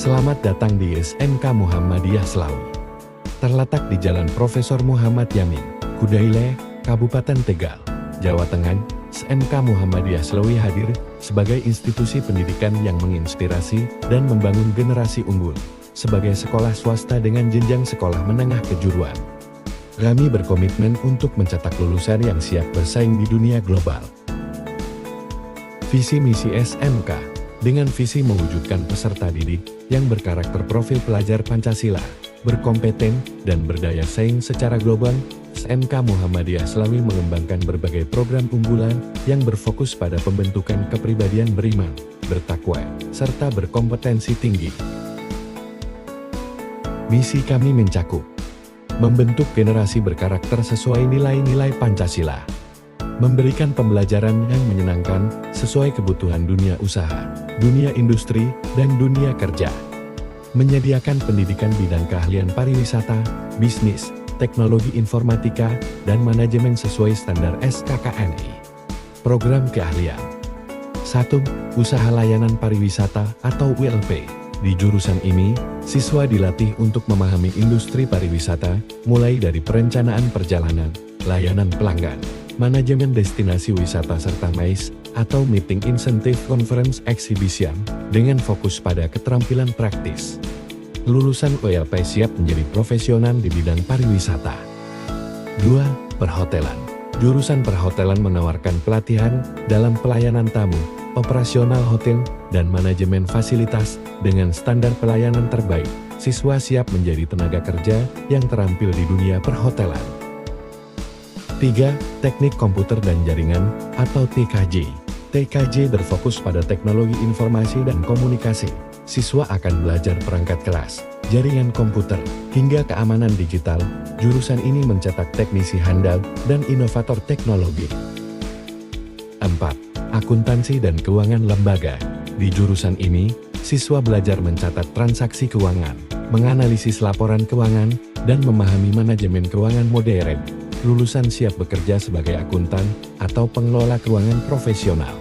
Selamat datang di SMK Muhammadiyah Slawi. Terletak di Jalan Profesor Muhammad Yamin, Kudaile, Kabupaten Tegal, Jawa Tengah. SMK Muhammadiyah Slawi hadir sebagai institusi pendidikan yang menginspirasi dan membangun generasi unggul sebagai sekolah swasta dengan jenjang sekolah menengah kejuruan. Kami berkomitmen untuk mencetak lulusan yang siap bersaing di dunia global. Visi misi SMK dengan visi mewujudkan peserta didik yang berkarakter profil pelajar Pancasila, berkompeten, dan berdaya saing secara global. SMK Muhammadiyah Slawi mengembangkan berbagai program unggulan yang berfokus pada pembentukan kepribadian beriman, bertakwa, serta berkompetensi tinggi. Misi kami mencakup membentuk generasi berkarakter sesuai nilai-nilai Pancasila, memberikan pembelajaran yang menyenangkan sesuai kebutuhan dunia usaha, dunia industri, dan dunia kerja, menyediakan pendidikan bidang keahlian pariwisata, bisnis, teknologi informatika, dan manajemen sesuai standar SKKNI. Program keahlian 1. Usaha layanan pariwisata atau ULP. Di jurusan ini, siswa dilatih untuk memahami industri pariwisata, mulai dari perencanaan perjalanan, layanan pelanggan, manajemen destinasi wisata serta MICE, atau Meeting Incentive Conference Exhibition, dengan fokus pada keterampilan praktis. Lulusan ULP siap menjadi profesional di bidang pariwisata. 2. Perhotelan. Jurusan perhotelan menawarkan pelatihan dalam pelayanan tamu, operasional hotel, dan manajemen fasilitas dengan standar pelayanan terbaik. Siswa siap menjadi tenaga kerja yang terampil di dunia perhotelan. 3. Teknik komputer dan jaringan atau TKJ. TKJ berfokus pada teknologi informasi dan komunikasi. Siswa akan belajar perangkat kelas, jaringan komputer, hingga keamanan digital. Jurusan ini mencetak teknisi handal dan inovator teknologi. 4. Akuntansi dan keuangan lembaga. Di jurusan ini, siswa belajar mencatat transaksi keuangan, menganalisis laporan keuangan, dan memahami manajemen keuangan modern. Lulusan siap bekerja sebagai akuntan atau pengelola keuangan profesional.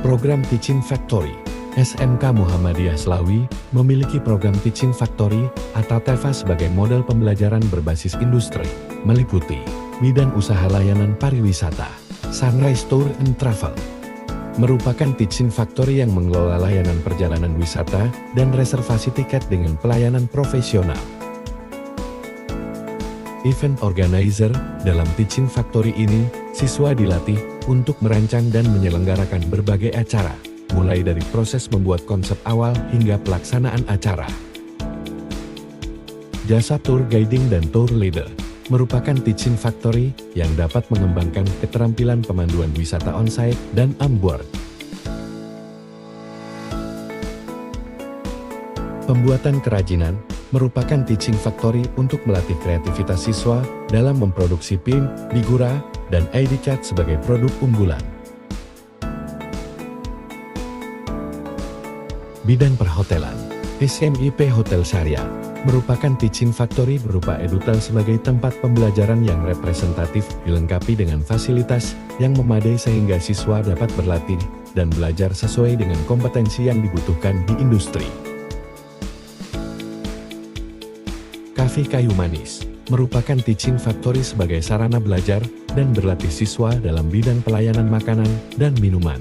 Program Teaching Factory. SMK Muhammadiyah Slawi memiliki program Teaching Factory atau TEFA sebagai model pembelajaran berbasis industri, meliputi bidang usaha layanan pariwisata, Sunrise Tour and Travel. Merupakan Teaching Factory yang mengelola layanan perjalanan wisata dan reservasi tiket dengan pelayanan profesional. Event Organizer. Dalam Teaching Factory ini, siswa dilatih untuk merancang dan menyelenggarakan berbagai acara, mulai dari proses membuat konsep awal hingga pelaksanaan acara. Jasa Tour Guiding dan Tour Leader merupakan Teaching Factory yang dapat mengembangkan keterampilan pemanduan wisata on-site dan on-board. Pembuatan kerajinan merupakan Teaching Factory untuk melatih kreativitas siswa dalam memproduksi pin, figura, dan ID card sebagai produk unggulan. Bidang perhotelan. SMIP Hotel Syariah merupakan Teaching Factory berupa edutel sebagai tempat pembelajaran yang representatif, dilengkapi dengan fasilitas yang memadai sehingga siswa dapat berlatih dan belajar sesuai dengan kompetensi yang dibutuhkan di industri. Cafe Kayu Manis merupakan Teaching Factory sebagai sarana belajar dan berlatih siswa dalam bidang pelayanan makanan dan minuman.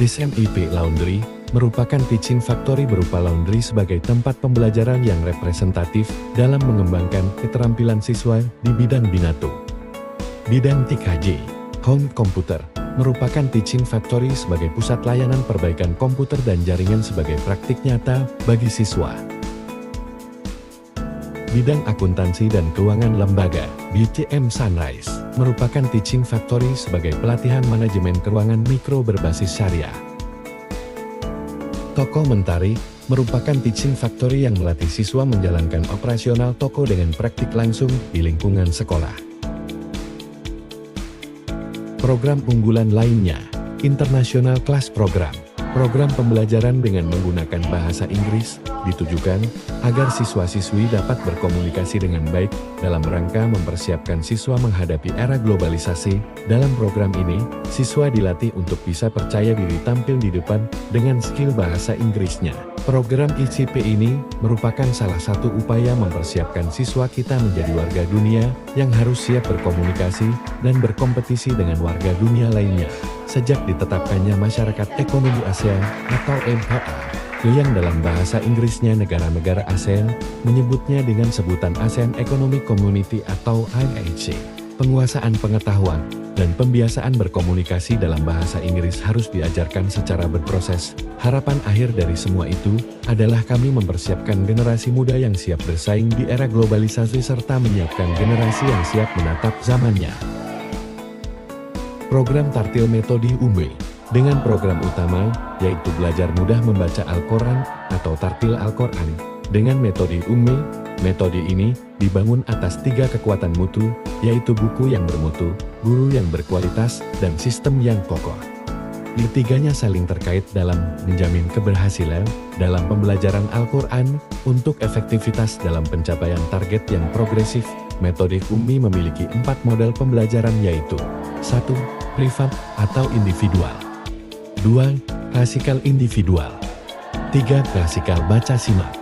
SMIP Laundry merupakan Teaching Factory berupa laundry sebagai tempat pembelajaran yang representatif dalam mengembangkan keterampilan siswa di bidang binatu. Bidang TKJ, Home Computer, merupakan Teaching Factory sebagai pusat layanan perbaikan komputer dan jaringan sebagai praktik nyata bagi siswa. Bidang akuntansi dan keuangan lembaga, BCM Sunrise, merupakan Teaching Factory sebagai pelatihan manajemen keuangan mikro berbasis syariah. Toko Mentari merupakan Teaching Factory yang melatih siswa menjalankan operasional toko dengan praktik langsung di lingkungan sekolah. Program unggulan lainnya, International Class Program, Program pembelajaran dengan menggunakan bahasa Inggris ditujukan agar siswa-siswi dapat berkomunikasi dengan baik dalam rangka mempersiapkan siswa menghadapi era globalisasi. Dalam program ini, siswa dilatih untuk bisa percaya diri tampil di depan dengan skill bahasa Inggrisnya. Program ICP ini merupakan salah satu upaya mempersiapkan siswa kita menjadi warga dunia yang harus siap berkomunikasi dan berkompetisi dengan warga dunia lainnya. Sejak ditetapkannya Masyarakat Ekonomi ASEAN atau MHA, yang dalam bahasa Inggrisnya negara-negara ASEAN menyebutnya dengan sebutan ASEAN Economic Community atau AEC. Penguasaan pengetahuan dan pembiasaan berkomunikasi dalam bahasa Inggris harus diajarkan secara berproses. Harapan akhir dari semua itu adalah kami mempersiapkan generasi muda yang siap bersaing di era globalisasi serta menyiapkan generasi yang siap menatap zamannya. Program Tartil Metode UMME dengan program utama yaitu belajar mudah membaca Al-Quran atau Tartil Al-Quran dengan metode UMME. Metode ini dibangun atas 3 kekuatan mutu, yaitu buku yang bermutu, guru yang berkualitas, dan sistem yang kokoh. Ketiganya saling terkait dalam menjamin keberhasilan dalam pembelajaran Al-Quran. Untuk efektivitas dalam pencapaian target yang progresif, metode UMME memiliki 4 model pembelajaran yaitu 1. Privat atau individual. 2. Klasikal individual. 3. Klasikal baca simak.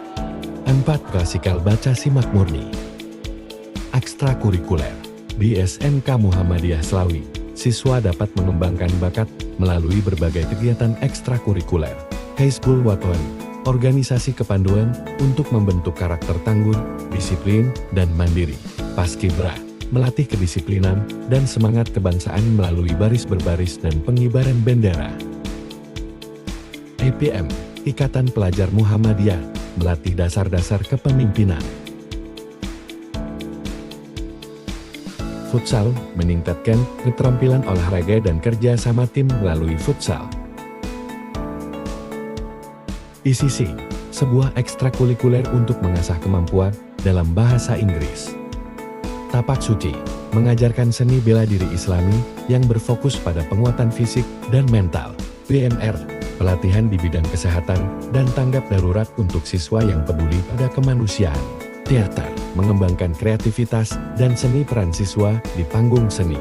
4. Klasikal baca simak murni. Ekstrakurikuler. Di SMK Muhammadiyah Slawi, siswa dapat mengembangkan bakat melalui berbagai kegiatan ekstrakurikuler. Hizbul Wathan, organisasi kepanduan untuk membentuk karakter tangguh, disiplin, dan mandiri. Paskibra, melatih kedisiplinan dan semangat kebangsaan melalui baris berbaris dan pengibaran bendera. IPM, Ikatan Pelajar Muhammadiyah, melatih dasar-dasar kepemimpinan. Futsal, meningkatkan keterampilan olahraga dan kerja sama tim melalui futsal. ICC, sebuah ekstrakurikuler untuk mengasah kemampuan dalam bahasa Inggris. Tapak Suci, mengajarkan seni bela diri Islami yang berfokus pada penguatan fisik dan mental. PMR, pelatihan di bidang kesehatan dan tanggap darurat untuk siswa yang peduli pada kemanusiaan. Teater, mengembangkan kreativitas dan seni peran siswa di panggung seni.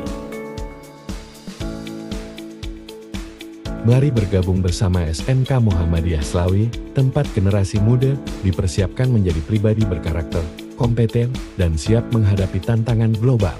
Mari bergabung bersama SMK Muhammadiyah Slawi, tempat generasi muda dipersiapkan menjadi pribadi berkarakter, kompeten, dan siap menghadapi tantangan global.